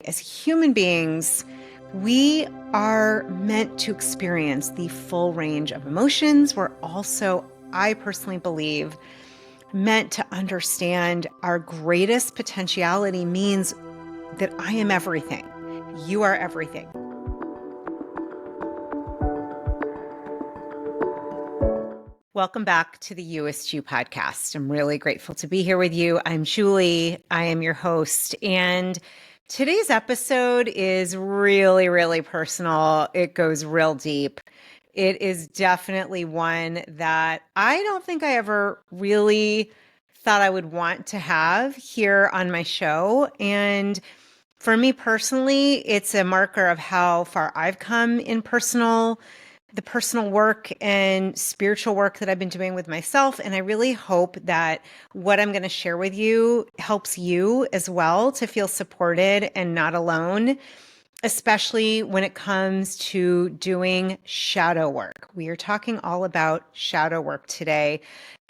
As human beings, we are meant to experience the full range of emotions. We're also, I personally believe, meant to understand our greatest potentiality means that I am everything. You are everything. Welcome back to the You-est You podcast. I'm really grateful to be here with you. I'm Julie. I am your host. And today's episode is really, really personal. It goes real deep. It is definitely one that I don't think I ever really thought I would want to have here on my show. And for me personally, it's a marker of how far I've come in the personal work and spiritual work that I've been doing with myself. And I really hope that what I'm going to share with you helps you as well to feel supported and not alone, especially when it comes to doing shadow work. We are talking all about shadow work today.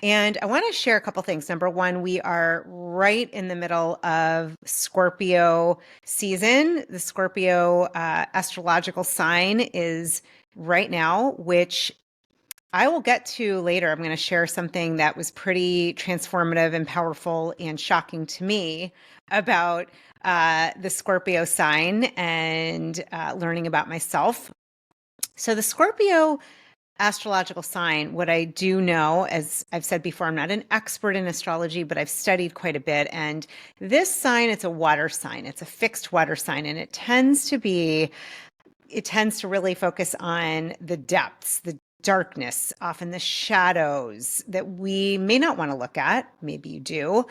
And I want to share a couple things. Number one, we are right in the middle of Scorpio season. The Scorpio astrological sign is right now, which I will get to later. I'm going to share something that was pretty transformative and powerful and shocking to me about the Scorpio sign and learning about myself. So the Scorpio astrological sign, what I do know, as I've said before, I'm not an expert in astrology, but I've studied quite a bit. And this sign, it's a water sign. It's a fixed water sign, and it tends to really focus on the depths, the darkness, often the shadows that we may not want to look at. Maybe you do.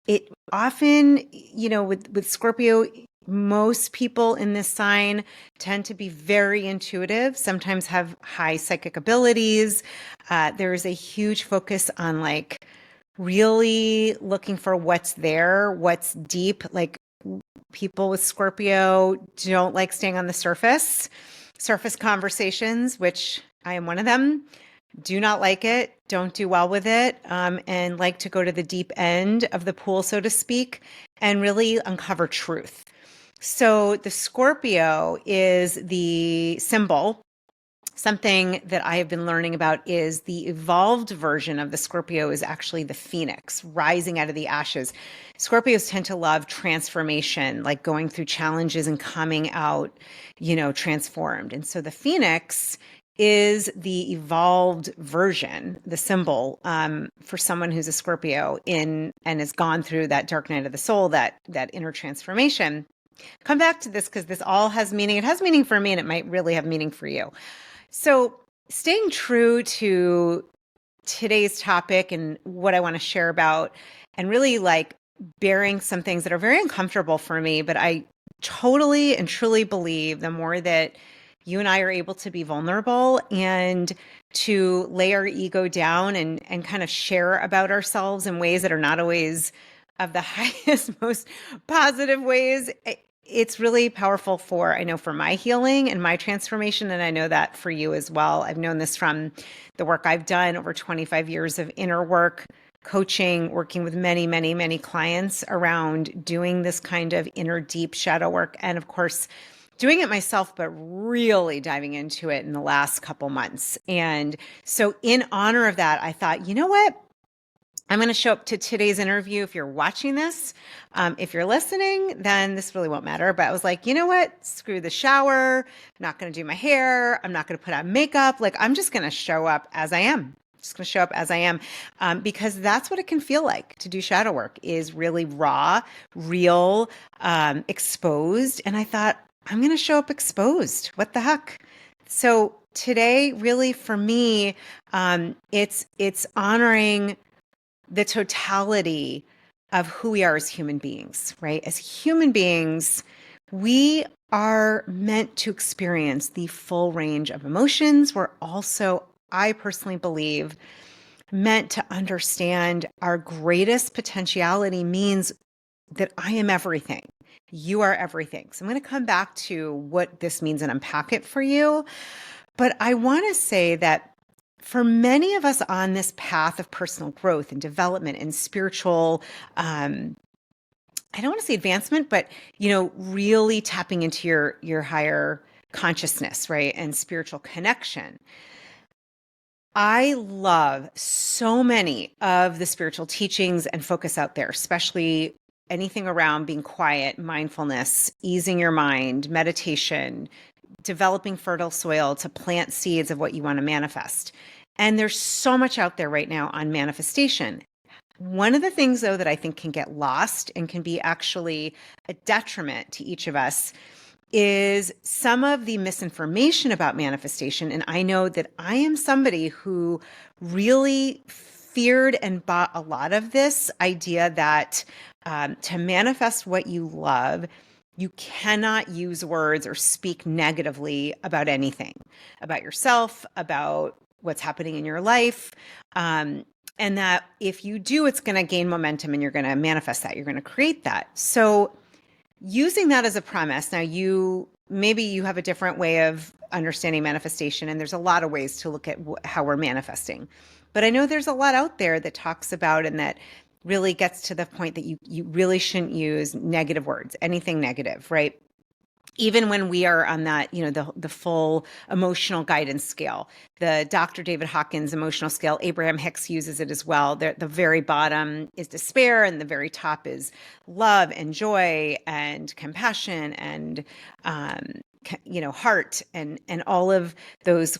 It often, with Scorpio, most people in this sign tend to be very intuitive, sometimes have high psychic abilities. There is a huge focus on really looking for what's there, what's deep. Like people with Scorpio don't like staying on the surface conversations, which I am one of them. Do not like it, don't do well with it, and like to go to the deep end of the pool, so to speak, and really uncover truth. So the Scorpio is the symbol. Something that I have been learning about is the evolved version of the Scorpio is actually the phoenix rising out of the ashes. Scorpios tend to love transformation, like going through challenges and coming out, transformed. And so the phoenix is the evolved version, the symbol for someone who's a Scorpio and has gone through that dark night of the soul, that inner transformation. Come back to this because this all has meaning. It has meaning for me, and it might really have meaning for you. So staying true to today's topic and what I want to share about, and really bearing some things that are very uncomfortable for me, but I totally and truly believe the more that you and I are able to be vulnerable and to lay our ego down and kind of share about ourselves in ways that are not always of the highest, most positive ways, it's really powerful for my healing and my transformation. And I know that for you as well. I've known this from the work I've done over 25 years of inner work, coaching, working with many, many, many clients around doing this kind of inner deep shadow work. And of course, doing it myself, but really diving into it in the last couple months. And so in honor of that, I thought, you know what? I'm going to show up to today's interview. If you're watching this, if you're listening, then this really won't matter. But I was like, you know what? Screw the shower. I'm not going to do my hair. I'm not going to put on makeup. I'm just going to show up as I am. Just going to show up as I am, because that's what it can feel like to do shadow work, is really raw, real, exposed. And I thought, I'm going to show up exposed. What the heck? So today, really for me, it's honoring the totality of who we are as human beings, right? As human beings, we are meant to experience the full range of emotions. We're also, I personally believe, meant to understand our greatest potentiality means that I am everything. You are everything. So I'm going to come back to what this means and unpack it for you. But I want to say that for many of us on this path of personal growth and development and spiritual I don't want to say advancement, but really tapping into your higher consciousness, right? And spiritual connection. I love so many of the spiritual teachings and focus out there, especially anything around being quiet, mindfulness, easing your mind, meditation, developing fertile soil to plant seeds of what you want to manifest. And there's so much out there right now on manifestation. One of the things, though, that I think can get lost and can be actually a detriment to each of us is some of the misinformation about manifestation. And I know that I am somebody who really feared and bought a lot of this idea that to manifest what you love, you cannot use words or speak negatively about anything, about yourself, about what's happening in your life. And that if you do, it's going to gain momentum and you're going to manifest that. You're going to create that. So using that as a premise, now maybe you have a different way of understanding manifestation, and there's a lot of ways to look at how we're manifesting. But I know there's a lot out there that talks about and that really gets to the point that you really shouldn't use negative words, anything negative, right? Even when we are on that, the full emotional guidance scale, the Dr. David Hawkins emotional scale, Abraham Hicks uses it as well. The very bottom is despair, and the very top is love and joy and compassion and, heart and all of those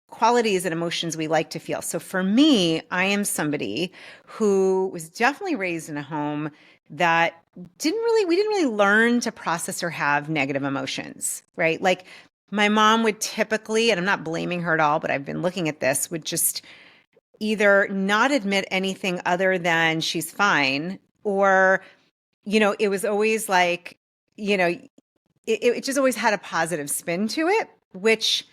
qualities and emotions we like to feel. So for me, I am somebody who was definitely raised in a home that we didn't really learn to process or have negative emotions, right? Like my mom would typically, and I'm not blaming her at all, but I've been looking at this, would just either not admit anything other than she's fine, or, it was always like, it just always had a positive spin to it, which,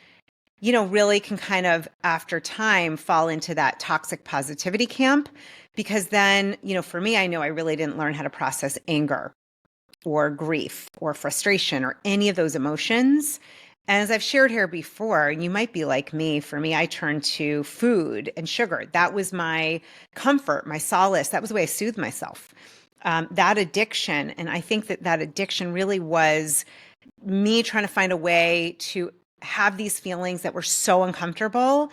really can kind of after time fall into that toxic positivity camp. Because then, for me, I know I really didn't learn how to process anger or grief or frustration or any of those emotions. And as I've shared here before, you might be like me. For me, I turned to food and sugar. That was my comfort, my solace. That was the way I soothed myself. That addiction, and I think that addiction really was me trying to find a way to have these feelings that were so uncomfortable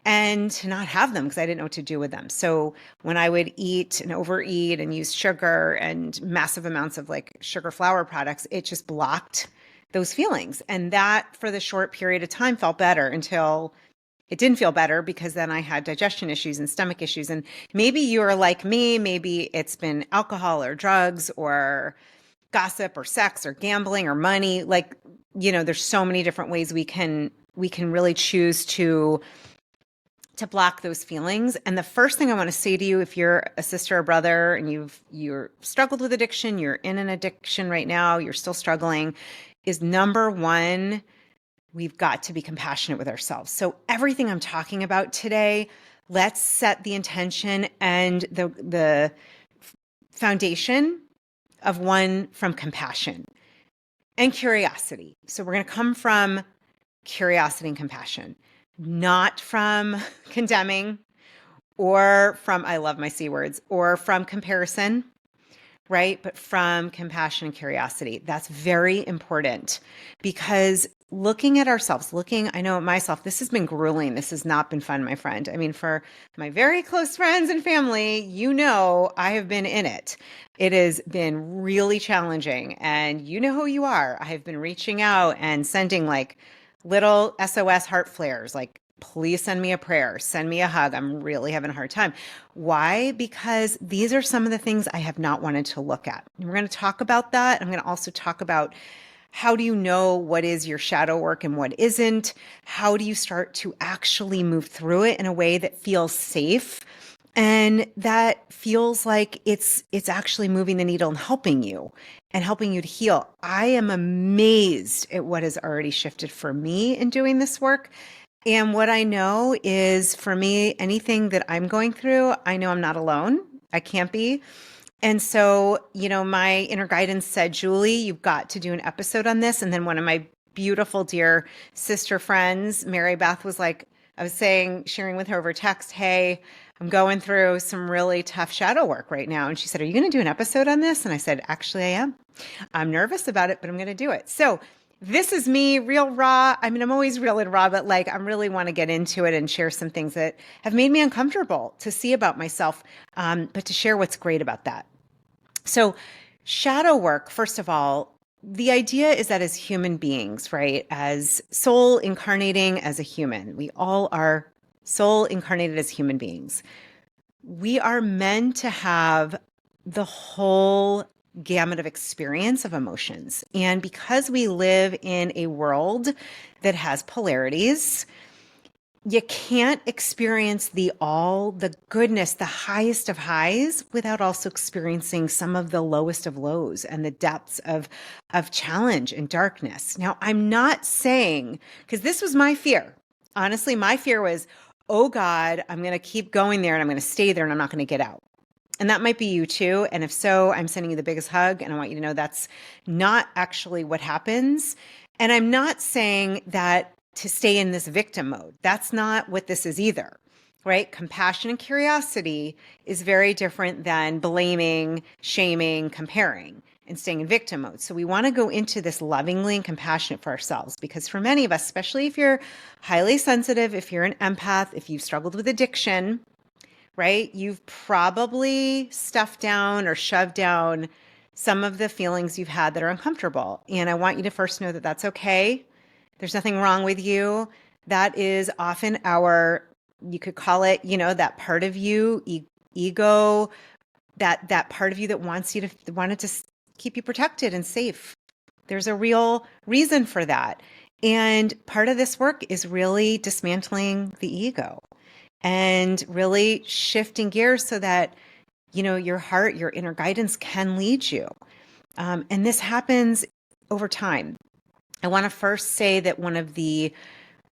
and to not have them because I didn't know what to do with them. So when I would eat and overeat and use sugar and massive amounts of like sugar flour products, it just blocked those feelings. And that for the short period of time felt better until it didn't feel better, because then I had digestion issues and stomach issues. And maybe you're like me, maybe it's been alcohol or drugs or gossip or sex or gambling or money. Like, there's so many different ways we can really choose to block those feelings. And the first thing I want to say to you, if you're a sister or brother and you're struggled with addiction, you're in an addiction right now, you're still struggling, is number one, we've got to be compassionate with ourselves. So everything I'm talking about today, let's set the intention and the foundation of one from compassion and curiosity. So we're going to come from curiosity and compassion, not from condemning or from, I love my C words, or from comparison, right? But from compassion and curiosity. That's very important, because looking at ourselves, I know myself, this has been grueling. This has not been fun, my friend. I mean, for my very close friends and family, I have been in it. It has been really challenging, and you know who you are. I have been reaching out and sending like little SOS heart flares, like, please send me a prayer, send me a hug. I'm really having a hard time. Why? Because these are some of the things I have not wanted to look at. And we're going to talk about that. I'm going to also talk about how do you know what is your shadow work and what isn't? How do you start to actually move through it in a way that feels safe and that feels like it's actually moving the needle and helping you to heal? I am amazed at what has already shifted for me in doing this work. And what I know is, for me, anything that I'm going through, I know I'm not alone. I can't be. And so, my inner guidance said, Julie, you've got to do an episode on this. And then one of my beautiful, dear sister friends, Mary Beth, was like, I was sharing with her over text, hey, I'm going through some really tough shadow work right now. And she said, are you going to do an episode on this? And I said, actually, I am. I'm nervous about it, but I'm going to do it. So this is me, real raw. I mean, I'm always real and raw, but like I really want to get into it and share some things that have made me uncomfortable to see about myself, but to share what's great about that. So shadow work, first of all, the idea is that as human beings, right, as soul incarnating as a human, we all are soul incarnated as human beings. We are meant to have the whole gamut of experience of emotions. And because we live in a world that has polarities, you can't experience the goodness, the highest of highs without also experiencing some of the lowest of lows and the depths of challenge and darkness. Now, I'm not saying, because this was my fear. Honestly, my fear was, oh God, I'm going to keep going there and I'm going to stay there and I'm not going to get out. And that might be you too. And if so, I'm sending you the biggest hug. And I want you to know that's not actually what happens. And I'm not saying that to stay in this victim mode. That's not what this is either, right? Compassion and curiosity is very different than blaming, shaming, comparing, and staying in victim mode. So we want to go into this lovingly and compassionate for ourselves, because for many of us, especially if you're highly sensitive, if you're an empath, if you've struggled with addiction, right? You've probably stuffed down or shoved down some of the feelings you've had that are uncomfortable. And I want you to first know that that's okay. There's nothing wrong with you. That is often you could call it, that part of you, ego, that part of you that wanted to keep you protected and safe. There's a real reason for that. And part of this work is really dismantling the ego and really shifting gears so that, your heart, your inner guidance can lead you. And this happens over time. I want to first say that one of the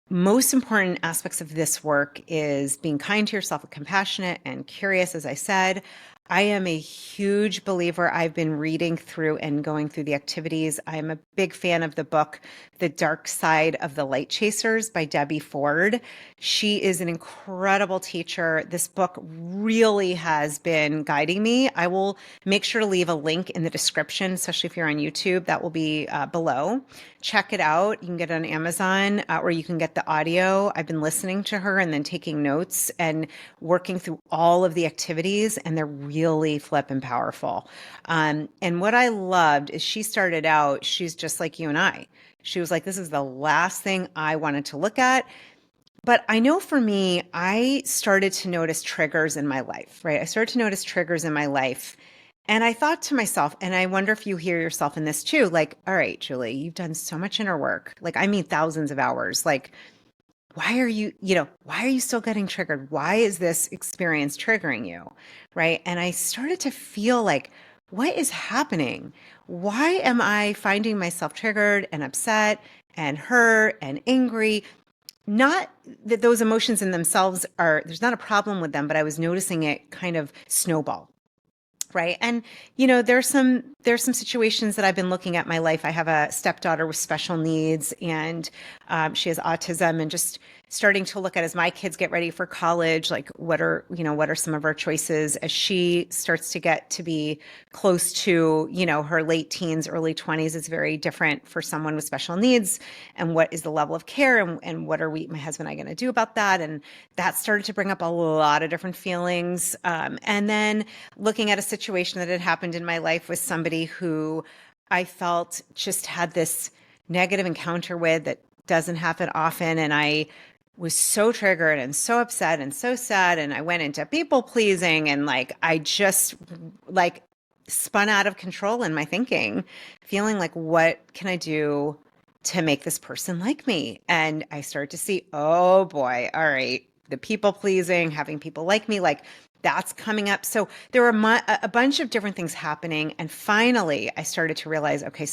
most important aspects of this work is being kind to yourself, compassionate and curious. As I said, I am a huge believer. I've been reading through and going through the activities. I'm a big fan of the book, The Dark Side of the Light Chasers by Debbie Ford. She is an incredible teacher. This book really has been guiding me. I will make sure to leave a link in the description, especially if you're on YouTube. That will be below. Check it out. You can get it on Amazon or you can get the audio. I've been listening to her and then taking notes and working through all of the activities, and they're really flippin' powerful. And what I loved is she's just like you and I. She was like, this is the last thing I wanted to look at. But I know for me, I started to notice triggers in my life, right? I started to notice triggers in my life. And I thought to myself, and I wonder if you hear yourself in this too, like, all right, Julie, you've done so much inner work. Like, I mean, thousands of hours. Like, why are you still getting triggered? Why is this experience triggering you? Right. And I started to feel like, what is happening? Why am I finding myself triggered and upset and hurt and angry? Not that those emotions in themselves there's not a problem with them, but I was noticing it kind of snowball. Right. And, there's some situations that I've been looking at in my life. I have a stepdaughter with special needs, and she has autism, and just starting to look at, as my kids get ready for college, like what are some of our choices as she starts to get to be close to, her late teens, early 20s. It's very different for someone with special needs. And what is the level of care, and what are my husband and I, going to do about that? And that started to bring up a lot of different feelings. And then looking at a situation that had happened in my life with somebody who I felt just had this negative encounter with that doesn't happen often. And I was so triggered and so upset and so sad. And I went into people pleasing, and I just spun out of control in my thinking, feeling like, what can I do to make this person like me? And I started to see, oh boy, all right, the people pleasing, having people like me, that's coming up. So there were a bunch of different things happening. And finally, I started to realize, okay,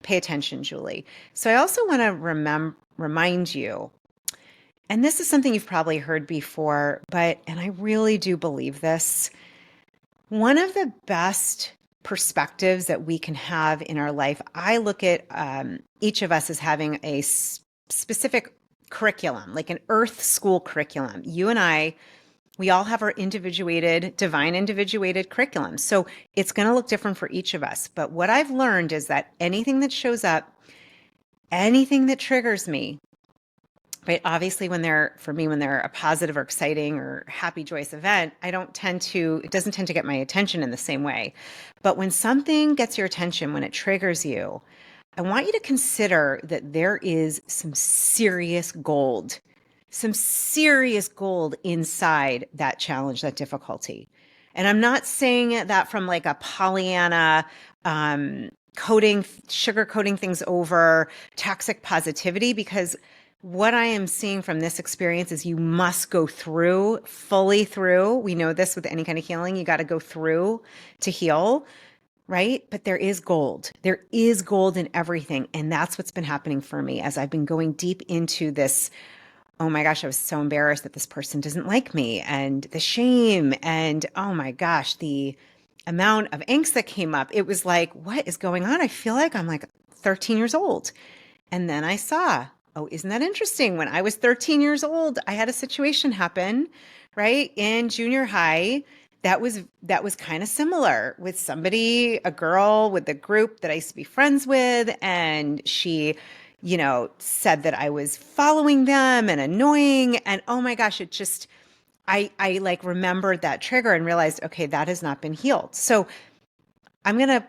pay attention, Julie. So I also want to remind you, and this is something you've probably heard before, and I really do believe this, one of the best perspectives that we can have in our life, I look at each of us as having a specific curriculum, like an earth school curriculum. You and I, we all have our individuated, divine individuated curriculum. So it's going to look different for each of us. But what I've learned is that anything that shows up, anything that triggers me, right? Obviously, for me, when they're a positive or exciting or happy, joyous event, it doesn't tend to get my attention in the same way. But when something gets your attention, when it triggers you, I want you to consider that there is some serious gold inside that challenge, that difficulty. And I'm not saying that from like a Pollyanna, sugar coating things over, toxic positivity, because what I am seeing from this experience is you must go fully through. We know this with any kind of healing, you got to go through to heal, right? But there is gold. There is gold in everything. And that's what's been happening for me as I've been going deep into this. Oh my gosh, I was so embarrassed that this person doesn't like me, and the shame, and oh my gosh, the amount of angst that came up. It was like, what is going on? I feel like I'm like 13 years old. And then I saw, oh, isn't that interesting? When I was 13 years old, I had a situation happen, right? In junior high that was kind of similar with somebody, a girl with a group that I used to be friends with. And she, said that I was following them and annoying. And oh my gosh, I like remembered that trigger and realized, okay, that has not been healed. So I'm going to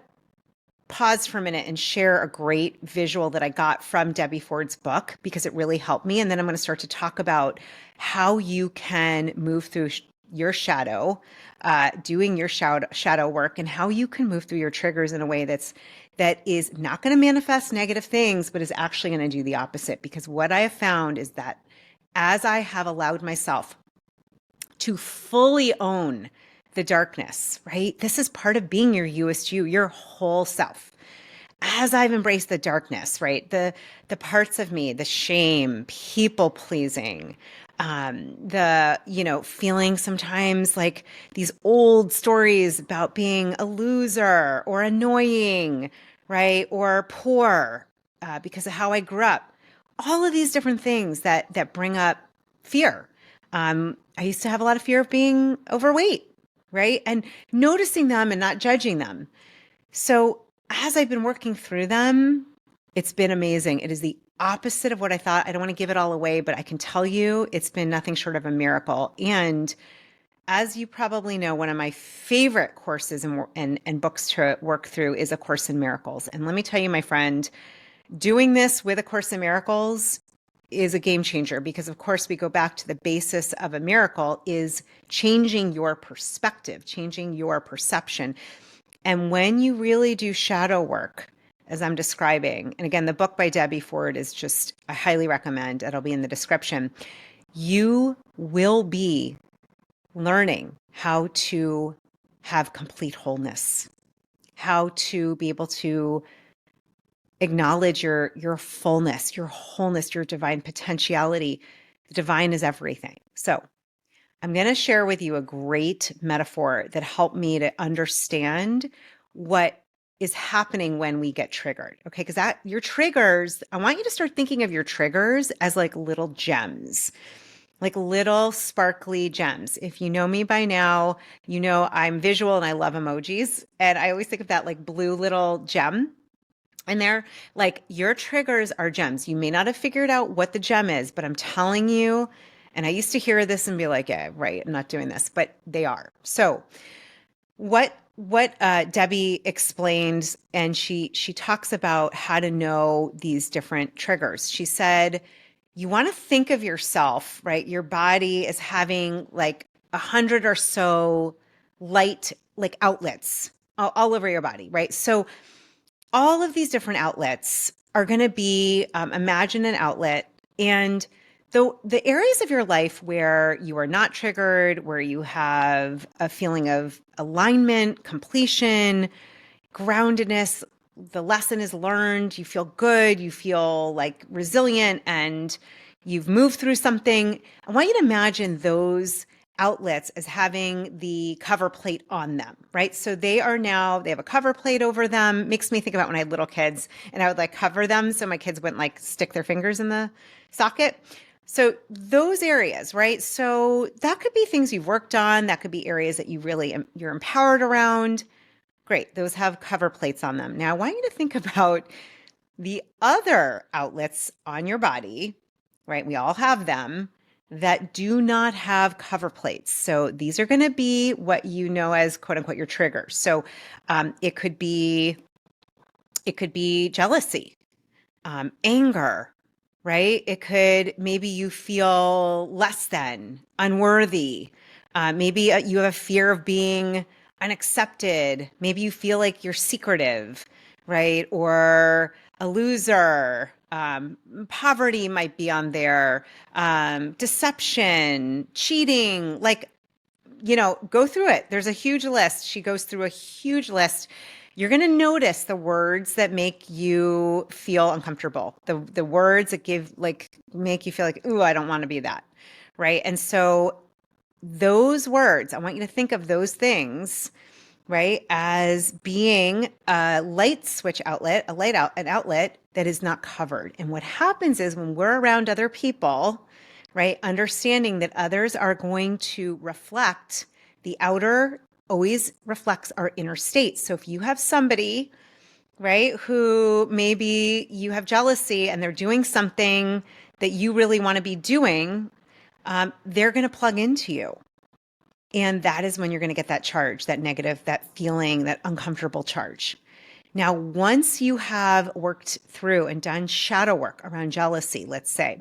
pause for a minute and share a great visual that I got from Debbie Ford's book because it really helped me. And then I'm going to start to talk about how you can move through your shadow, doing your shadow work, and how you can move through your triggers in a way that is not going to manifest negative things, but is actually going to do the opposite. Because what I have found is that as I have allowed myself to fully own the darkness, right? This is part of being your You-est You, your whole self. As I've embraced the darkness, right? The parts of me, the shame, people pleasing, feeling sometimes like these old stories about being a loser or annoying, right? Or poor, because of how I grew up. All of these different things that bring up fear. I used to have a lot of fear of being overweight, right? And noticing them and not judging them. So as I've been working through them, it's been amazing. It is the opposite of what I thought. I don't want to give it all away, but I can tell you it's been nothing short of a miracle. And as you probably know, one of my favorite courses and books to work through is A Course in Miracles. And let me tell you, my friend, doing this with A Course in Miracles is a game changer because, of course, we go back to the basis of a miracle is changing your perspective, changing your perception. And when you really do shadow work, as I'm describing, and again, the book by Debbie Ford is just, I highly recommend, it'll be in the description, you will be learning how to have complete wholeness, how to be able to acknowledge your fullness, your wholeness, your divine potentiality. The divine is everything. So I'm going to share with you a great metaphor that helped me to understand what is happening when we get triggered. Okay. Because your triggers, I want you to start thinking of your triggers as like little gems, like little sparkly gems. If you know me by now, you know I'm visual and I love emojis. And I always think of that like blue little gem. And they're like, your triggers are gems. You may not have figured out what the gem is, but I'm telling you, and I used to hear this and be like, yeah, right, I'm not doing this, but they are. So what Debbie explained, and she talks about how to know these different triggers. She said, you want to think of yourself, right? Your body is having like 100 or so light like outlets all over your body, right? So all of these different outlets are going to be, imagine an outlet, and the areas of your life where you are not triggered, where you have a feeling of alignment, completion, groundedness, the lesson is learned, you feel good, you feel like resilient, and you've moved through something. I want you to imagine those outlets as having the cover plate on them, right? So they have a cover plate over them. Makes me think about when I had little kids and I would like cover them so my kids wouldn't like stick their fingers in the socket. So those areas, right? So that could be things you've worked on. That could be areas that you're empowered around. Great. Those have cover plates on them. Now I want you to think about the other outlets on your body, right? We all have them that do not have cover plates. So these are going to be what you know as quote unquote your triggers. So it could be jealousy, anger, right? It could maybe you feel less than, unworthy. Maybe you have a fear of being unaccepted. Maybe you feel like you're secretive, right? Or a loser. Poverty might be on there. Deception, cheating, like, go through it. There's a huge list. She goes through a huge list. You're going to notice the words that make you feel uncomfortable. The words that make you feel like, ooh, I don't want to be that. Right? And so those words, I want you to think of those things, right, as being a light switch outlet, an outlet that is not covered. And what happens is when we're around other people, right, understanding that others are going to reflect, the outer always reflects our inner state. So if you have somebody, right, who maybe you have jealousy and they're doing something that you really want to be doing, they're going to plug into you. And that is when you're going to get that charge, that negative, that feeling, that uncomfortable charge. Now, once you have worked through and done shadow work around jealousy, let's say,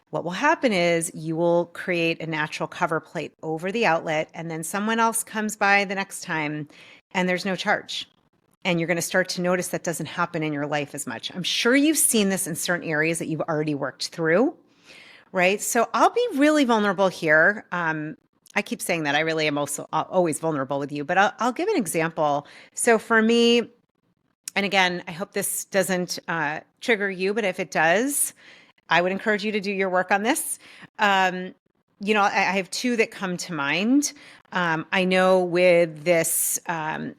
what will happen is you will create a natural cover plate over the outlet, and then someone else comes by the next time and there's no charge. And you're going to start to notice that doesn't happen in your life as much. I'm sure you've seen this in certain areas that you've already worked through, right? So I'll be really vulnerable here. I keep saying that I really am also always vulnerable with you, but I'll give an example. So for me, and again, I hope this doesn't trigger you, but if it does, I would encourage you to do your work on this. I have two that come to mind. I know with this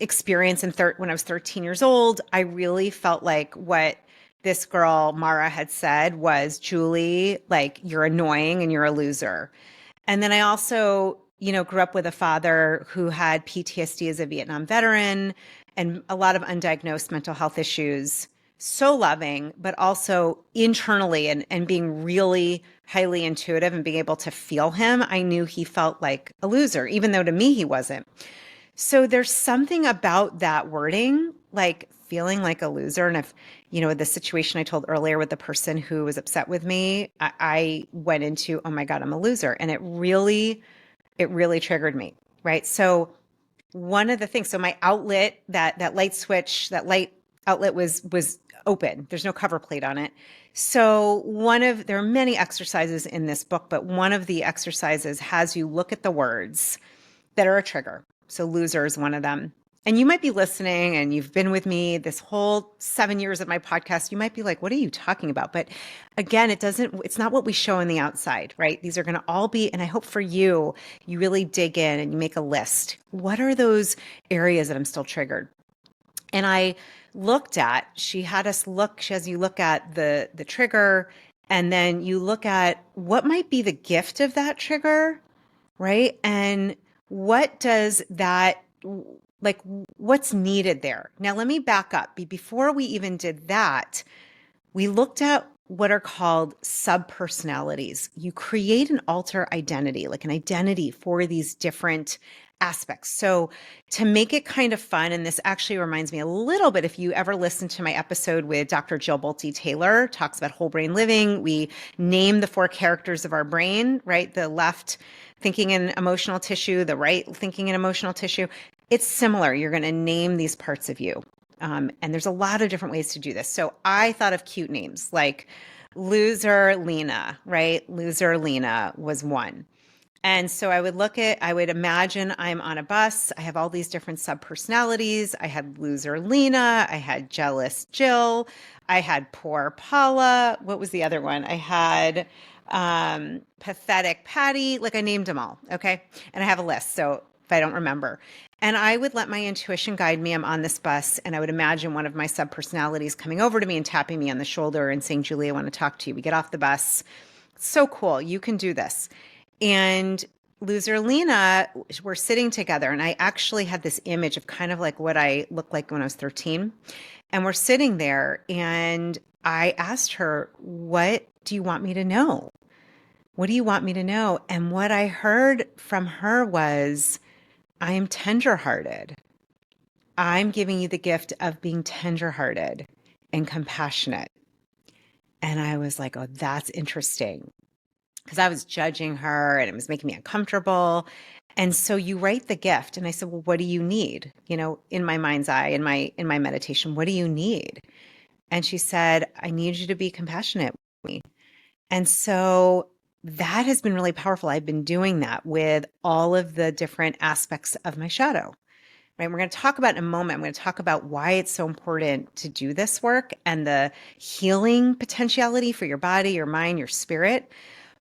experience when I was 13 years old, I really felt like what this girl, Mara, had said was, Julie, like, you're annoying and you're a loser. And then I also, grew up with a father who had PTSD as a Vietnam veteran and a lot of undiagnosed mental health issues. So loving, but also internally and being really highly intuitive and being able to feel him. I knew he felt like a loser, even though to me he wasn't. So there's something about that wording, like feeling like a loser. And if, the situation I told earlier with the person who was upset with me, I went into, oh my God, I'm a loser. And it really triggered me. Right. So one of the things, so my outlet, that light switch, that light outlet was open. There's no cover plate on it. So there are many exercises in this book, but one of the exercises has you look at the words that are a trigger. So loser is one of them. And you might be listening and you've been with me this whole 7 years of my podcast. You might be like, what are you talking about? But again, it's not what we show on the outside, right? These are going to all be, and I hope for you really dig in and you make a list. What are those areas that I'm still triggered? And I she has you look at the trigger, and then you look at what might be the gift of that trigger, right? And what does that, like, what's needed there? Now, let me back up. Before we even did that, we looked at what are called subpersonalities. You create an alter identity, like an identity for these different aspects. So to make it kind of fun, and this actually reminds me a little bit, if you ever listen to my episode with Dr. Jill Bolte Taylor, talks about whole brain living, we name the 4 characters of our brain, right? The left thinking in emotional tissue, the right thinking in emotional tissue. It's similar. You're going to name these parts of you. And there's a lot of different ways to do this. So I thought of cute names like Loser Lena, right? Loser Lena was one. And so I would imagine I'm on a bus. I have all these different subpersonalities. I had loser Lena. I had jealous Jill. I had poor Paula. What was the other one? I had pathetic Patty. Like, I named them all. Okay. And I have a list. So if I don't remember. And I would let my intuition guide me. I'm on this bus, and I would imagine one of my subpersonalities coming over to me and tapping me on the shoulder and saying, Julie, I want to talk to you. We get off the bus. So cool. You can do this. And loser Lena, we're sitting together, and I actually had this image of kind of like what I looked like when I was 13. And we're sitting there, and I asked her, "What do you want me to know? What do you want me to know?" And what I heard from her was, "I am tenderhearted. I'm giving you the gift of being tenderhearted and compassionate." And I was like, "Oh, that's interesting." Because I was judging her and it was making me uncomfortable. And so you write the gift. And I said, "Well, what do you need?" In my mind's eye, in my meditation, what do you need? And she said, "I need you to be compassionate with me." And so that has been really powerful. I've been doing that with all of the different aspects of my shadow. Right? We're going to talk about in a moment. I'm going to talk about why it's so important to do this work and the healing potentiality for your body, your mind, your spirit.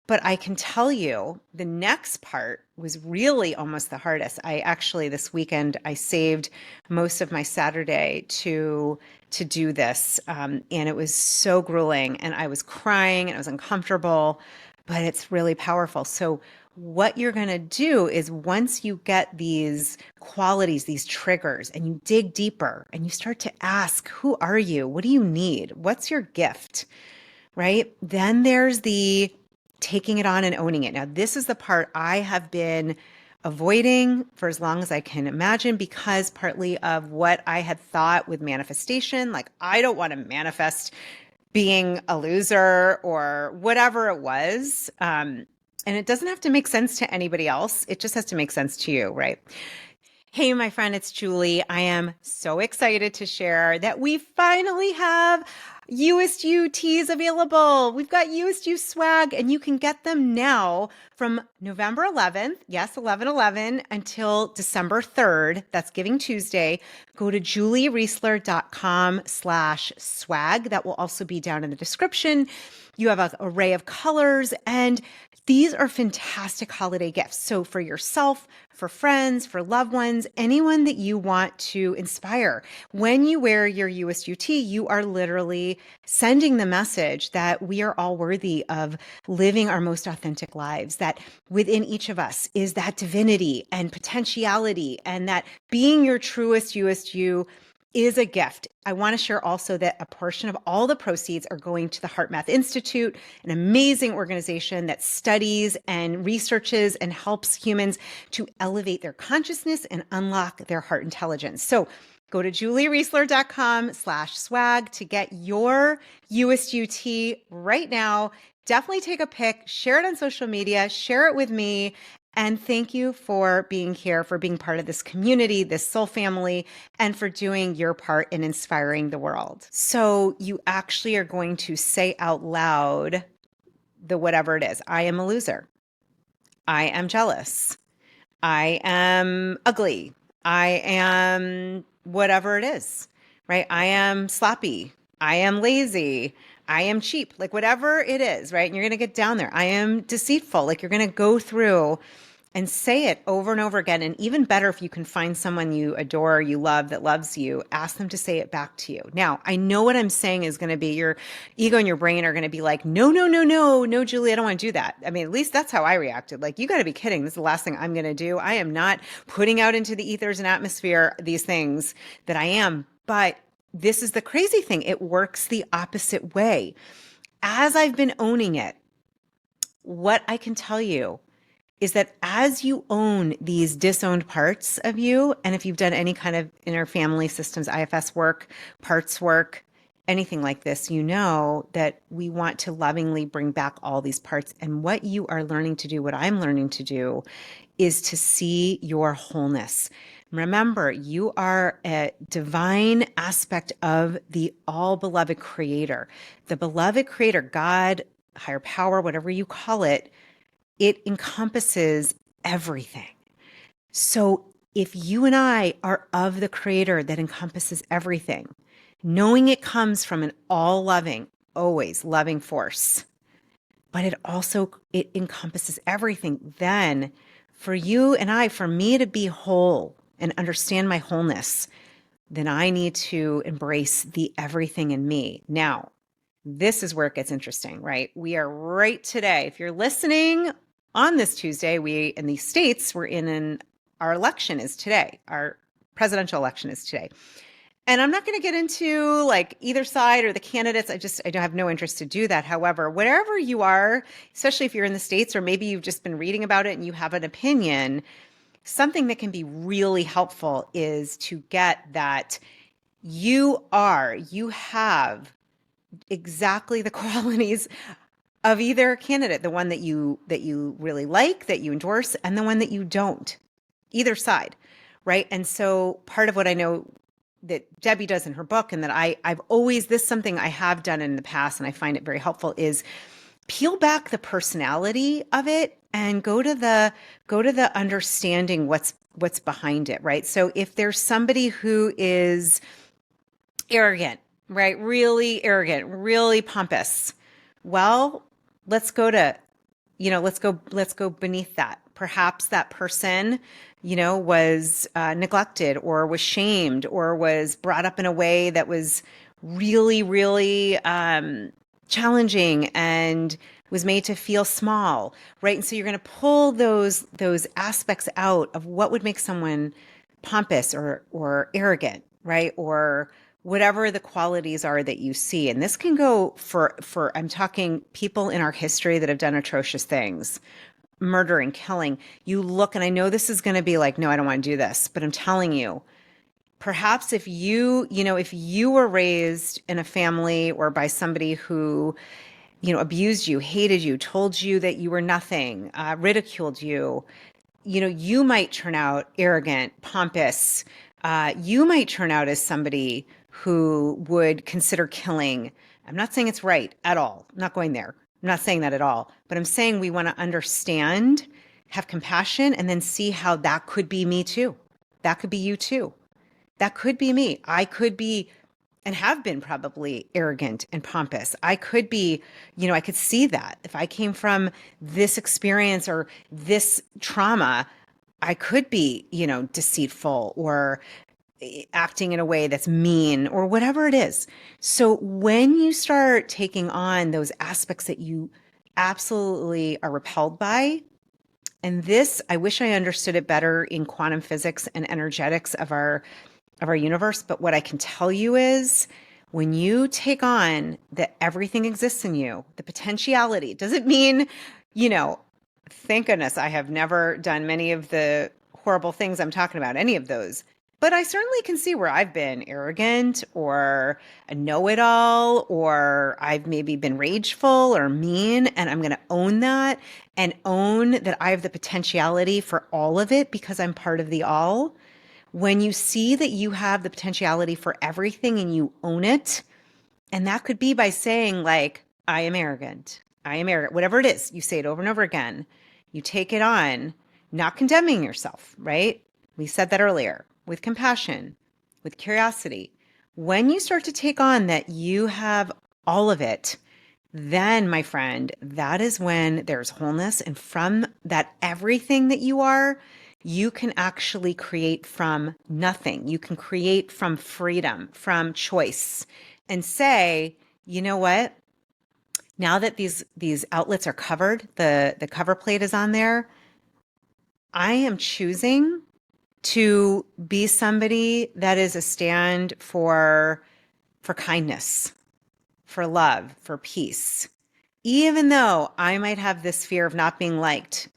But I can tell you the next part was really almost the hardest. I actually, this weekend, I saved most of my Saturday to do this. And it was so grueling, and I was crying and I was uncomfortable, but it's really powerful. So what you're going to do is, once you get these qualities, these triggers, and you dig deeper and you start to ask, who are you? What do you need? What's your gift? Right? Then there's the taking it on and owning it. Now, this is the part I have been avoiding for as long as I can imagine, because partly of what I had thought with manifestation. Like, I don't want to manifest being a loser or whatever it was. And it doesn't have to make sense to anybody else. It just has to make sense to you, right? Hey, my friend, it's Julie. I am so excited to share that we finally have You-est You teas available. We've got You-est You swag, and you can get them now from November 11th, yes, 11/11, until December 3rd. That's Giving Tuesday. Go to juliereisler.com/swag. That will also be down in the description. You have an array of colors, and these are fantastic holiday gifts. So for yourself, for friends, for loved ones, anyone that you want to inspire. When you wear your You-est You tee, you are literally sending the message that we are all worthy of living our most authentic lives, that within each of us is that divinity and potentiality, and that being your truest You-est You is a gift. I want to share also that a portion of all the proceeds are going to the HeartMath Institute, an amazing organization that studies and researches and helps humans to elevate their consciousness and unlock their heart intelligence. So go to juliereisler.com/swag to get your You-est You tee right now. Definitely take a pic, share it on social media, share it with me. And thank you for being here, for being part of this community, this soul family, and for doing your part in inspiring the world. So you actually are going to say out loud the whatever it is. I am a loser. I am jealous. I am ugly. I am whatever it is, right? I am sloppy. I am lazy. I am cheap, like whatever it is, right? And you're going to get down there. I am deceitful. Like, you're going to go through and say it over and over again. And even better, if you can find someone you adore, you love, that loves you, ask them to say it back to you. Now, I know what I'm saying is going to be, your ego and your brain are going to be like, no, no, no, no, no, Julie, I don't want to do that. I mean, at least that's how I reacted. Like, you got to be kidding. This is the last thing I'm going to do. I am not putting out into the ethers and atmosphere these things that I am. But this is the crazy thing. It works the opposite way. As I've been owning it, what I can tell you is that as you own these disowned parts of you, and if you've done any kind of inner family systems, IFS work, parts work, anything like this, you know that we want to lovingly bring back all these parts. And what you are learning to do, what I'm learning to do, is to see your wholeness. Remember, you are a divine aspect of the all-beloved creator. The beloved creator, God, higher power, whatever you call it, it encompasses everything. So if you and I are of the creator that encompasses everything, knowing it comes from an all-loving, always loving force, but it encompasses everything, then for you and I, for me to be whole and understand my wholeness, then I need to embrace the everything in me. Now, this is where it gets interesting, right? We are right today. If you're listening on this Tuesday, we in the States, our election is today. Our presidential election is today. And I'm not going to get into like either side or the candidates. I don't have no interest to do that. However, wherever you are, especially if you're in the States or maybe you've just been reading about it and you have an opinion, something that can be really helpful is to get that you have exactly the qualities of either candidate, the one that you really like, that you endorse, and the one that you don't, either side, right? And so part of what I know that Debbie does in her book, and that I've always, this is something I have done in the past, and I find it very helpful, is peel back the personality of it and go to the understanding what's behind it, right? So if there's somebody who is arrogant, right? Really arrogant, really pompous. Well, let's go beneath that. Perhaps that person, was neglected or was shamed or was brought up in a way that was really, really challenging and was made to feel small, right? And so you're going to pull those aspects out of what would make someone pompous or arrogant, right? Or whatever the qualities are that you see. And this can go for I'm talking people in our history that have done atrocious things, murdering, killing. You look, and I know this is going to be like, no, I don't want to do this, but I'm telling you, perhaps if if you were raised in a family or by somebody who, abused you, hated you, told you that you were nothing, ridiculed you, you might turn out arrogant, pompous. You might turn out as somebody who would consider killing. I'm not saying it's right at all. I'm not going there. I'm not saying that at all. But I'm saying we want to understand, have compassion, and then see how that could be me too. That could be you too. That could be me. I could be and have been probably arrogant and pompous. I could be, I could see that. If I came from this experience or this trauma, I could be, deceitful or acting in a way that's mean or whatever it is. So when you start taking on those aspects that you absolutely are repelled by, and this, I wish I understood it better in quantum physics and energetics of our universe, but what I can tell you is when you take on that everything exists in you, the potentiality, doesn't mean, thank goodness I have never done many of the horrible things I'm talking about, any of those. But I certainly can see where I've been arrogant or a know-it-all, or I've maybe been rageful or mean, and I'm going to own that and own that I have the potentiality for all of it because I'm part of the all. When you see that you have the potentiality for everything and you own it, and that could be by saying like, I am arrogant, whatever it is, you say it over and over again, you take it on, not condemning yourself, right? We said that earlier, with compassion, with curiosity. When you start to take on that you have all of it, then my friend, that is when there's wholeness. And from that, everything that you are, you can actually create from nothing. You can create from freedom, from choice, and say, you know what? Now that these outlets are covered, the cover plate is on there, I am choosing to be somebody that is a stand for kindness, for love, for peace. Even though I might have this fear of not being liked,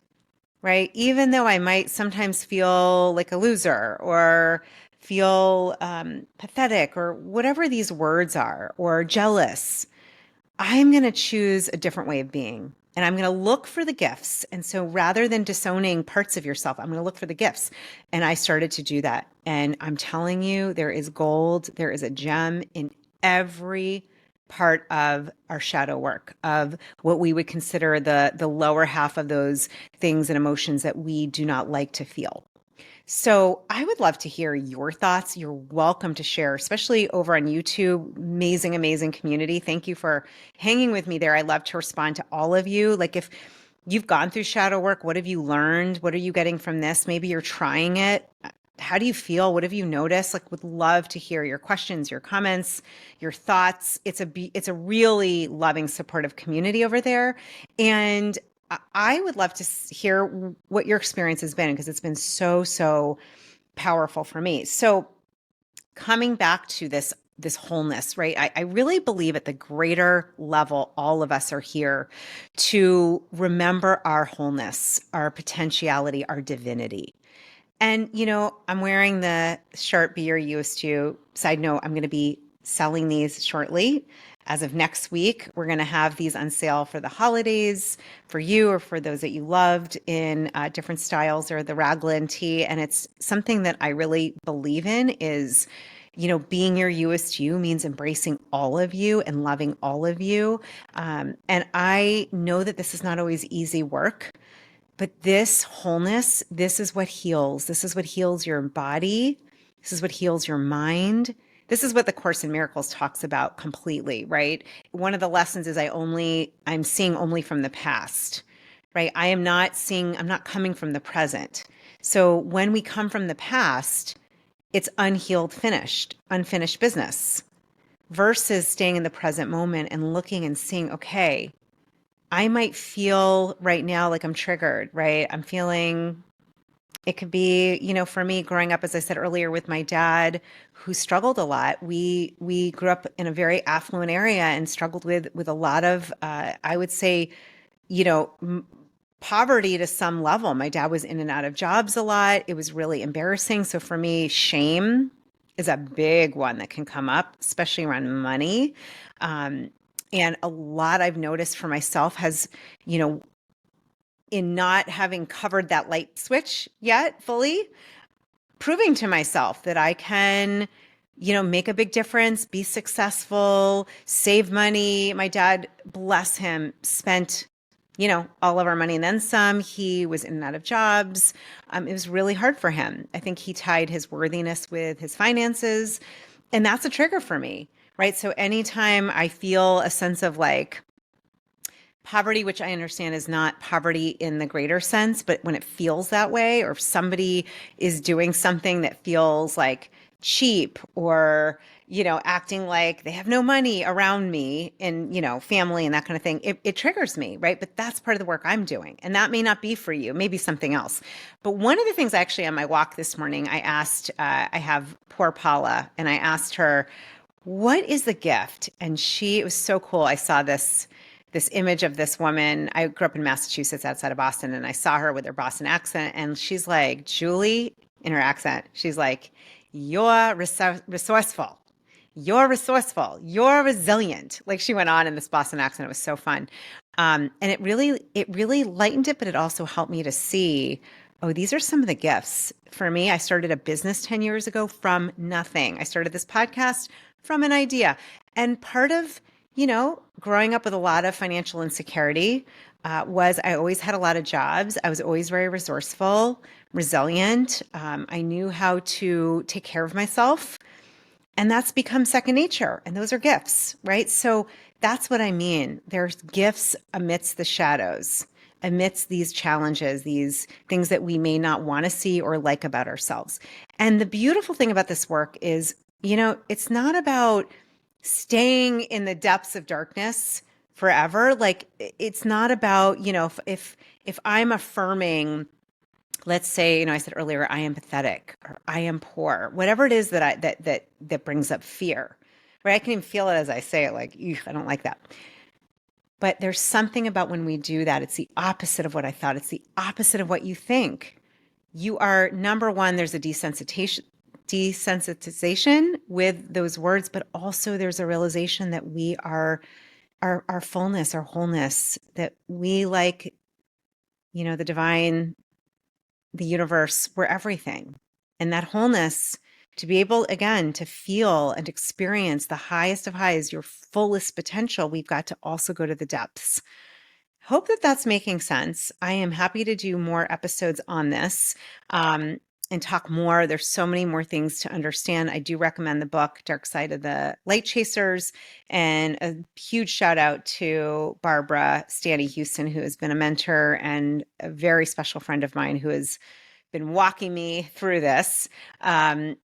right? Even though I might sometimes feel like a loser or feel pathetic or whatever these words are, or jealous, I'm going to choose a different way of being. And I'm going to look for the gifts. And so rather than disowning parts of yourself, I'm going to look for the gifts. And I started to do that. And I'm telling you, there is gold, there is a gem in every part of our shadow work, of what we would consider the lower half of those things and emotions that we do not like to feel. So I would love to hear your thoughts. You're welcome to share, especially over on YouTube. Amazing, amazing community. Thank you for hanging with me there. I love to respond to all of you. Like if you've gone through shadow work, what have you learned? What are you getting from this? Maybe you're trying it. how do you feel? What have you noticed? Like, would love to hear your questions, your comments, your thoughts. It's a really loving, supportive community over there, and I would love to hear what your experience has been because it's been so powerful for me. So coming back to this wholeness, right? I really believe at the greater level, all of us are here to remember our wholeness, our potentiality, our divinity. And, I'm wearing the shirt Be Your You-est You. Side note, I'm going to be selling these shortly. As of next week, we're going to have these on sale for the holidays for you or for those that you loved in different styles, or the raglan tee. And it's something that I really believe in is, being your you-est you means embracing all of you and loving all of you. And I know that this is not always easy work. But this wholeness, this is what heals. This is what heals your body. This is what heals your mind. This is what the Course in Miracles talks about completely, right? One of the lessons is I'm seeing only from the past, right? I'm not coming from the present. So when we come from the past, it's unfinished business versus staying in the present moment and looking and seeing, okay, I might feel right now like I'm triggered, right? I'm feeling it could be, for me growing up, as I said earlier, with my dad who struggled a lot. We grew up in a very affluent area and struggled with a lot of, I would say, you know, poverty to some level. My dad was in and out of jobs a lot. It was really embarrassing. So for me, shame is a big one that can come up, especially around money. Um, and a lot I've noticed for myself has, you know, in not having covered that light switch yet fully, proving to myself that I can, make a big difference, be successful, save money. My dad, bless him, spent, all of our money and then some. He was in and out of jobs. It was really hard for him. I think he tied his worthiness with his finances. And that's a trigger for me, right? So anytime I feel a sense of like, poverty, which I understand is not poverty in the greater sense, but when it feels that way, or if somebody is doing something that feels like cheap or, acting like they have no money around me and, family and that kind of thing, it triggers me, right? But that's part of the work I'm doing. And that may not be for you, maybe something else. But one of the things actually on my walk this morning, I asked, I have poor Paula, and I asked her, what is the gift? And it was so cool. I saw this image of this woman. I grew up in Massachusetts outside of Boston, and I saw her with her Boston accent. And she's like, Julie, in her accent, she's like, you're resourceful. You're resourceful. You're resilient. Like she went on in this Boston accent. It was so fun. And it really lightened it, but it also helped me to see, oh, these are some of the gifts. For me, I started a business 10 years ago from nothing. I started this podcast from an idea. And part of growing up with a lot of financial insecurity was I always had a lot of jobs. I was always very resourceful, resilient. I knew how to take care of myself. And that's become second nature. And those are gifts, right? So that's what I mean. There's gifts amidst the shadows, amidst these challenges, these things that we may not want to see or like about ourselves. And the beautiful thing about this work is, it's not about staying in the depths of darkness forever. Like it's not about, if I'm affirming, let's say, I said earlier, I am pathetic or I am poor, whatever it is that brings up fear, right? I can even feel it as I say it, like, I don't like that. But there's something about when we do that, it's the opposite of what I thought. It's the opposite of what you think. You are, number one, there's a desensitization with those words, but also there's a realization that we are our fullness, our wholeness, that we like, the divine, the universe, we're everything. And that wholeness, to be able, again, to feel and experience the highest of highs, your fullest potential, we've got to also go to the depths. Hope that that's making sense. I am happy to do more episodes on this. And talk more. There's so many more things to understand. I do recommend the book, Dark Side of the Light Chasers, and a huge shout out to Barbara Stanley Houston, who has been a mentor and a very special friend of mine who has been walking me through this. And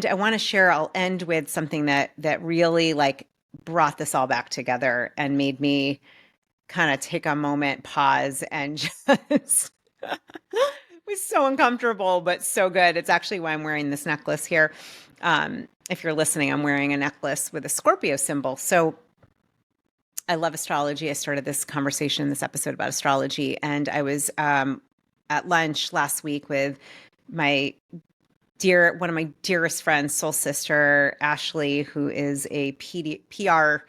I want to share, I'll end with something that really like brought this all back together and made me kind of take a moment, pause, and just it was so uncomfortable, but so good. It's actually why I'm wearing this necklace here. If you're listening, I'm wearing a necklace with a Scorpio symbol. So I love astrology. I started this conversation, this episode about astrology, and I was at lunch last week with one of my dearest friends, soul sister, Ashley, who is a PR,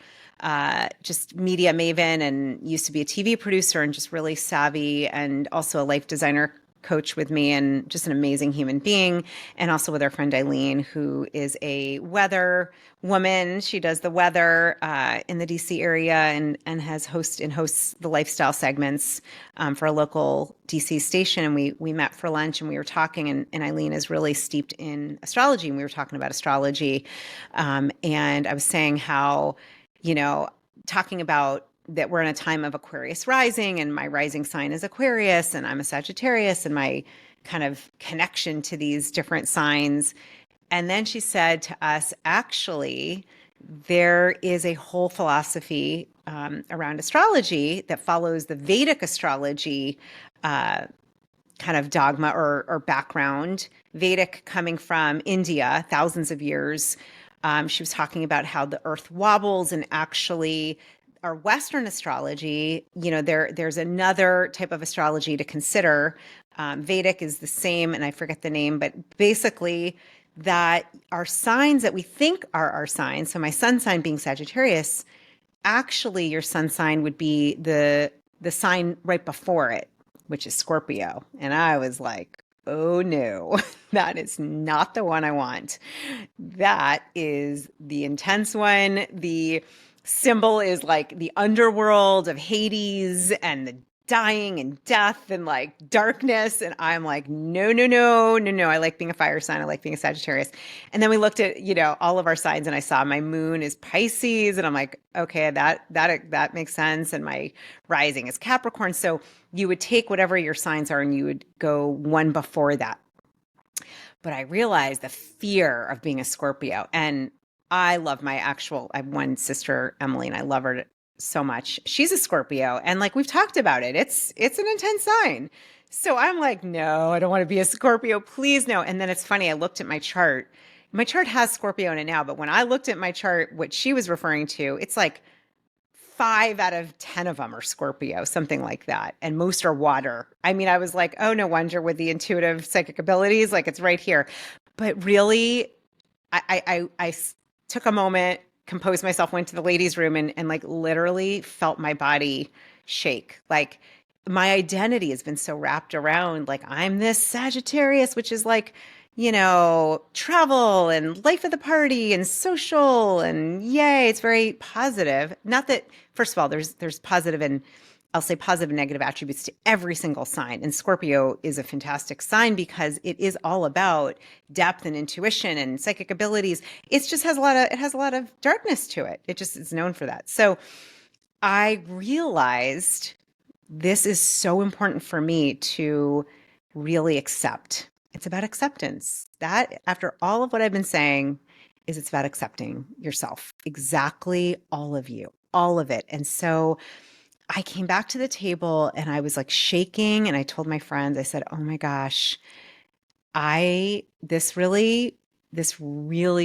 just media maven and used to be a TV producer and just really savvy, and also a life designer coach with me, and just an amazing human being. And also with our friend Eileen, who is a weather woman. She does the weather in the DC area and hosts the lifestyle segments for a local DC station. And we met for lunch and we were talking, and Eileen is really steeped in astrology, and we were talking about astrology. And I was saying how, talking about that we're in a time of Aquarius rising, and my rising sign is Aquarius, and I'm a Sagittarius, and my kind of connection to these different signs. And then she said to us, actually, there is a whole philosophy around astrology that follows the Vedic astrology kind of dogma or background. Vedic coming from India, thousands of years. She was talking about how the earth wobbles, and actually our Western astrology, there's another type of astrology to consider. Vedic is the same, and I forget the name, but basically that our signs that we think are our signs. So my sun sign being Sagittarius, actually your sun sign would be the sign right before it, which is Scorpio. And I was like, oh no, that is not the one I want. That is the intense one. The symbol is like the underworld of Hades and the dying and death and like darkness. And I'm like, no, no, no, no, no. I like being a fire sign. I like being a Sagittarius. And then we looked at, all of our signs, and I saw my moon is Pisces, and I'm like, okay, that makes sense. And my rising is Capricorn. So you would take whatever your signs are and you would go one before that. But I realized the fear of being a Scorpio, and I love I have one sister, Emily, and I love her so much. She's a Scorpio, and like we've talked about it, it's an intense sign. So I'm like, no, I don't want to be a Scorpio, please no. And then it's funny, I looked at my chart. My chart has Scorpio in it now, but when I looked at my chart, what she was referring to, it's like 5 out of 10 of them are Scorpio, something like that. And most are water. I mean, I was like, oh, no wonder with the intuitive psychic abilities, like it's right here. But really, I took a moment, composed myself, went to the ladies' room, and like literally felt my body shake. Like my identity has been so wrapped around like I'm this Sagittarius, which is like, travel and life of the party and social and yay, it's very positive. Not that, first of all, there's positive and I'll say positive and negative attributes to every single sign. And Scorpio is a fantastic sign because it is all about depth and intuition and psychic abilities. It just has a lot of darkness to it. It just is known for that. So I realized this is so important for me to really accept. It's about acceptance. That, after all of what I've been saying, it's about accepting yourself. Exactly, all of you, all of it. And so I came back to the table and I was like shaking, and I told my friends, I said, oh my gosh, this really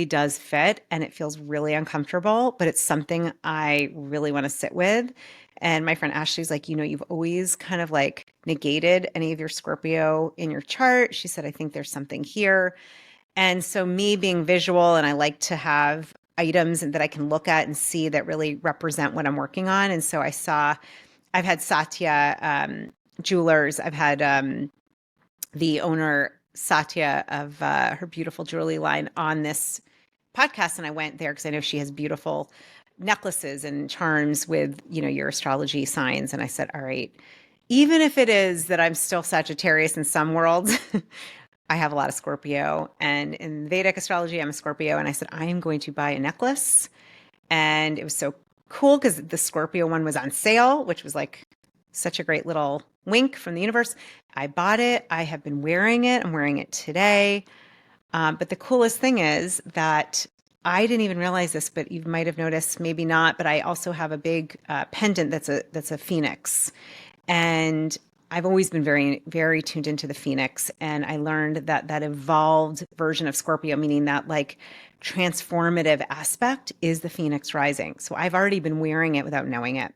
does fit, and it feels really uncomfortable, but it's something I really want to sit with. And my friend Ashley's like, you've always kind of like negated any of your Scorpio in your chart. She said, I think there's something here. And so me being visual, and I like to have items that I can look at and see that really represent what I'm working on. And so I've had Satya Jewelers. I've had the owner, Satya, of her beautiful jewelry line on this podcast. And I went there because I know she has beautiful necklaces and charms with, your astrology signs. And I said, all right, even if it is that I'm still Sagittarius in some worlds, I have a lot of Scorpio. And in Vedic astrology, I'm a Scorpio. And I said, I am going to buy a necklace. And it was so cool because the Scorpio one was on sale, which was like Such a great little wink from the universe. I bought it. I have been wearing it. I'm wearing it today. But the coolest thing is that I didn't even realize this, but you might have noticed, maybe not. But I also have a big pendant that's a phoenix, and I've always been very, very tuned into the phoenix. And I learned that that evolved version of Scorpio, meaning that like transformative aspect, is the phoenix rising. So I've already been wearing it without knowing it.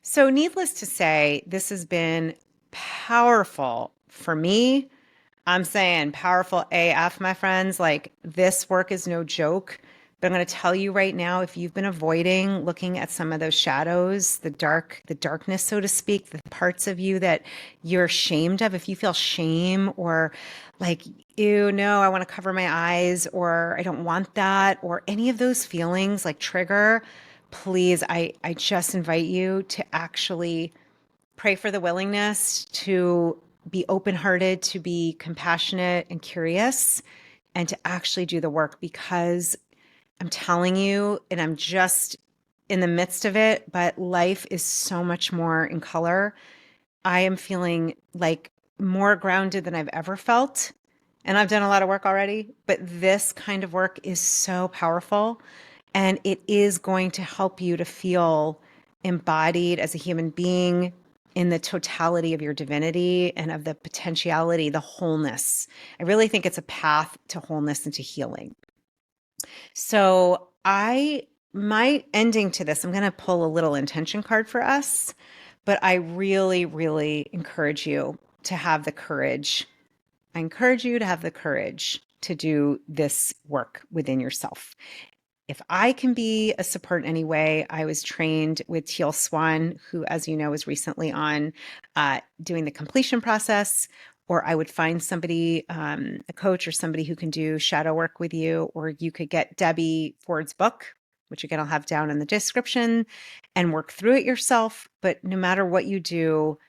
So, needless to say, this has been powerful for me. I'm saying powerful AF, my friends. Like, this work is no joke. But I'm going to tell you right now, if you've been avoiding looking at some of those shadows, the darkness, so to speak, the parts of you that you're ashamed of, if you feel shame or like, ew, no, I want to cover my eyes, or I don't want that, or any of those feelings like trigger, please, I just invite you to actually pray for the willingness to be open-hearted, to be compassionate and curious, and to actually do the work, because I'm telling you, and I'm just in the midst of it, but life is so much more in color. I am feeling like more grounded than I've ever felt. And I've done a lot of work already, but this kind of work is so powerful. And it is going to help you to feel embodied as a human being in the totality of your divinity and of the potentiality, the wholeness. I really think it's a path to wholeness and to healing. So my ending to this, I'm going to pull a little intention card for us, but I really, really encourage you to have the courage. I encourage you to have the courage to do this work within yourself. If I can be a support in any way, I was trained with Teal Swan, who, as you know, was recently on doing the completion process, or I would find somebody, a coach or somebody who can do shadow work with you, or you could get Debbie Ford's book, which again, I'll have down in the description, and work through it yourself. But no matter what you do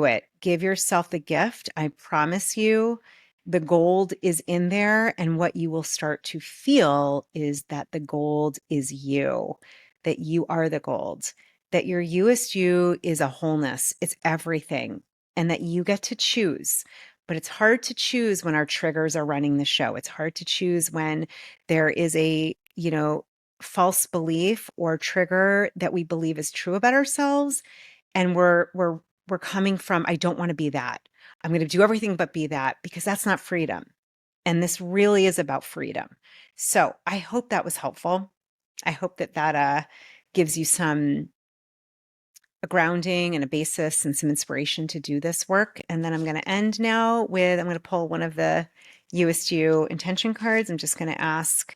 it. Give yourself the gift. I promise you, the gold is in there. And what you will start to feel is that the gold is you, that you are the gold, that your You-est You is a wholeness. It's everything. And that you get to choose. But it's hard to choose when our triggers are running the show. It's hard to choose when there is a, false belief or trigger that we believe is true about ourselves. And we're coming from, I don't want to be that. I'm going to do everything but be that, because that's not freedom. And this really is about freedom. So I hope that was helpful. I hope that gives you a grounding and a basis and some inspiration to do this work. And then I'm going to end now with, I'm going to pull one of the You-est You intention cards. I'm just going to ask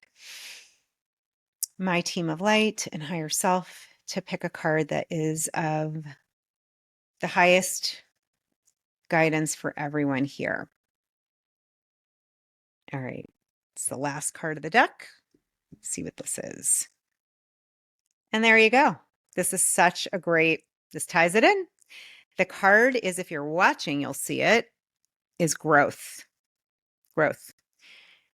my team of light and higher self to pick a card that is of the highest guidance for everyone here. All right. It's the last card of the deck. Let's see what this is. And there you go. This is such a great, this ties it in. The card is, if you're watching, you'll see it, is growth. Growth.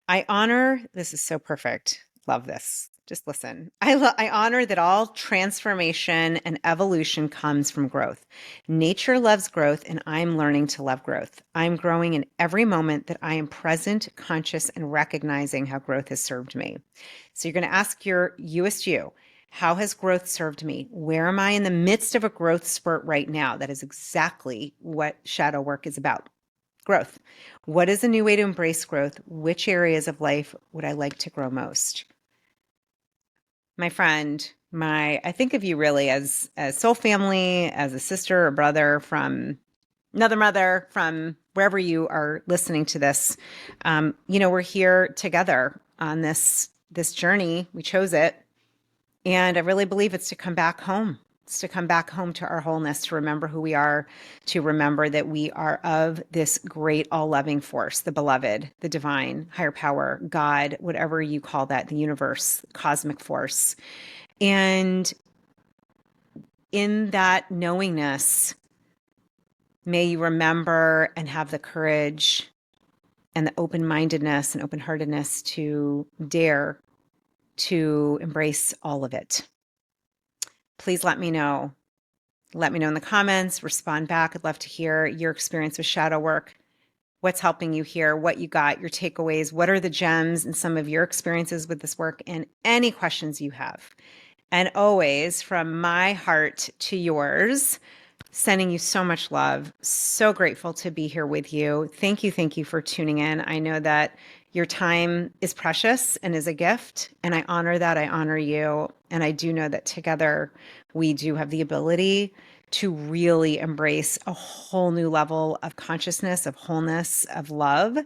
I honor, this is so perfect. Love this. Just listen. I honor that all transformation and evolution comes from growth. Nature loves growth, and I'm learning to love growth. I'm growing in every moment that I am present, conscious, and recognizing how growth has served me. So you're going to ask your You-est You, how has growth served me? Where am I in the midst of a growth spurt right now? That is exactly what shadow work is about. Growth. What is a new way to embrace growth? Which areas of life would I like to grow most? My friend, I think of you really as soul family, as a sister or brother from another mother, from wherever you are listening to this. We're here together on this journey. We chose it. And I really believe it's to come back home. It's to come back home to our wholeness, to remember who we are, to remember that we are of this great all-loving force, the beloved, the divine, higher power, God, whatever you call that, the universe, cosmic force. And in that knowingness, may you remember and have the courage and the open-mindedness and open-heartedness to dare to embrace all of it. Please let me know Let me know in the comments, respond back. I'd love to hear your experience with shadow work, what's helping you here, what you got, your takeaways, what are the gems in some of your experiences with this work, and any questions you have. And always from my heart to yours, sending you so much love. So grateful to be here with you. Thank you. Thank you for tuning in. I know that your time is precious and is a gift, and I honor that. I honor you. And I do know that together we do have the ability to really embrace a whole new level of consciousness, of wholeness, of love,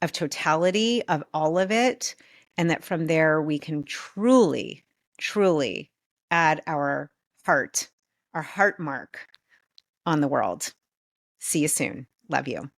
of totality, of all of it. And that from there we can truly, truly add our heart mark on the world. See you soon. Love you.